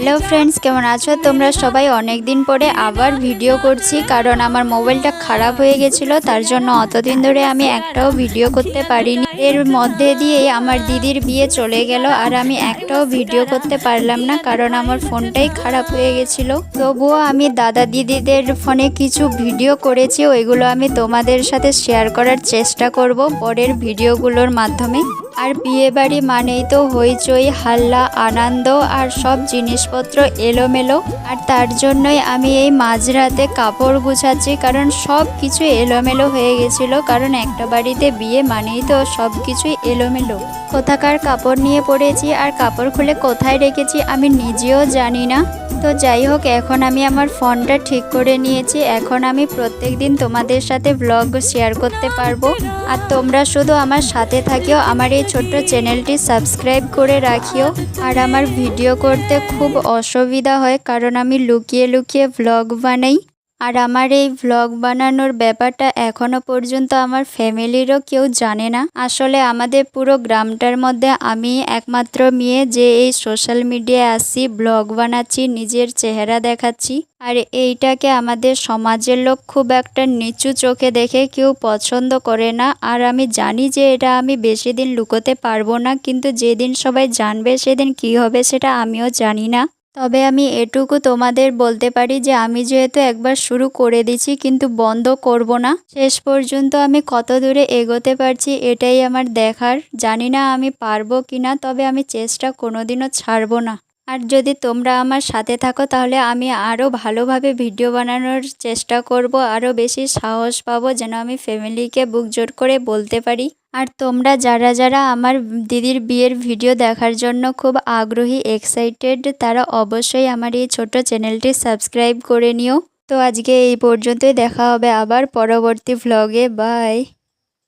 Hello friends, কেমন আছো তোমরা সবাই? অনেক দিন পরে আবার ভিডিও করছি, কারণ আমার মোবাইলটা খারাপ হয়ে গেছিলো। তার জন্য অতদিন ধরে আমি একটাও ভিডিও করতে পারিনি। এর মধ্যে দিয়েই আমার দিদির বিয়ে চলে গেল, আর আমি একটাও ভিডিও করতে পারলাম না, কারণ আমার ফোনটাই খারাপ হয়ে গেছিলো। তবুও আমি দাদা দিদিদের ফোনে কিছু ভিডিও করেছি, ওইগুলো আমি তোমাদের সাথে শেয়ার করার চেষ্টা করব পরের ভিডিওগুলোর মাধ্যমে। আর বিয়ে বাড়ি মানেই তো হইচই, হাল্লা, আনন্দ আর সব জিনিসপত্র এলোমেলো। আর তার জন্যই আমি এই মাঝরাতে কাপড় গুছাচ্ছি, কারণ সব কিছু এলোমেলো হয়ে গেছিলো। কারণ একটা বাড়িতে বিয়ে মানেই তো সব কিছুই এলোমেলো। কোথাকার কাপড় নিয়ে পড়েছি আর কাপড় খুলে কোথায় রেখেছি আমি নিজেও জানি না। তো যাই হোক, এখন আমি আমার ফোনটা ঠিক করে নিয়েছি। এখন আমি প্রত্যেক দিন তোমাদের সাথে ব্লগ শেয়ার করতে পারবো। আর তোমরা শুধু আমার সাথে থাকিও, আমার এই ছোট্ট চ্যানেলটি সাবস্ক্রাইব করে রাখিও। আর আমার ভিডিও করতে খুব অসুবিধা হয়, কারণ আমি লুকিয়ে লুকিয়ে ব্লগ বানাই। আর আমার এই ভ্লগ বানানোর ব্যাপারটা এখনো পর্যন্ত আমার ফ্যামিলিরও কেউ জানে না। আসলে আমাদের পুরো গ্রামটার মধ্যে আমি একমাত্র মেয়ে যে এই সোশ্যাল মিডিয়ায় আসছি, ব্লগ বানাচ্ছি, নিজের চেহারা দেখাচ্ছি। আর এইটাকে আমাদের সমাজের লোক খুব একটা নিচু চোখে দেখে, কেউ পছন্দ করে না। আর আমি জানি যে এটা আমি বেশি দিন লুকোতে পারবো না, কিন্তু যেদিন সবাই জানবে সেদিন কি হবে সেটা আমিও জানি না। তবে আমি এটুকু তোমাদের বলতে পারি যে আমি যেহেতু একবার শুরু করে দিছি, কিন্তু বন্ধ করব না। শেষ পর্যন্ত আমি কত দূরে এগোতে পারছি এটাই আমার দেখার। জানি না আমি পারবো কিনা, তবে আমি চেষ্টা কোনোদিনও ছাড়বো না। আর যদি তোমরা আমার সাথে থাকো তাহলে আমি আরও ভালোভাবে ভিডিও বানানোর চেষ্টা করব, আরও বেশি সাহস পাবো, যেন আমি ফ্যামিলিকে বুক জোর করে বলতে পারি। আর তোমরা যারা যারা আমার দিদির বিয়ের ভিডিও দেখার জন্য খুব আগ্রহী, এক্সাইটেড, তারা অবশ্যই আমার এই ছোট্ট চ্যানেলটি সাবস্ক্রাইব করে নিও। তো আজকে এই পর্যন্তই, দেখা হবে আবার পরবর্তী ভ্লগে। বাই।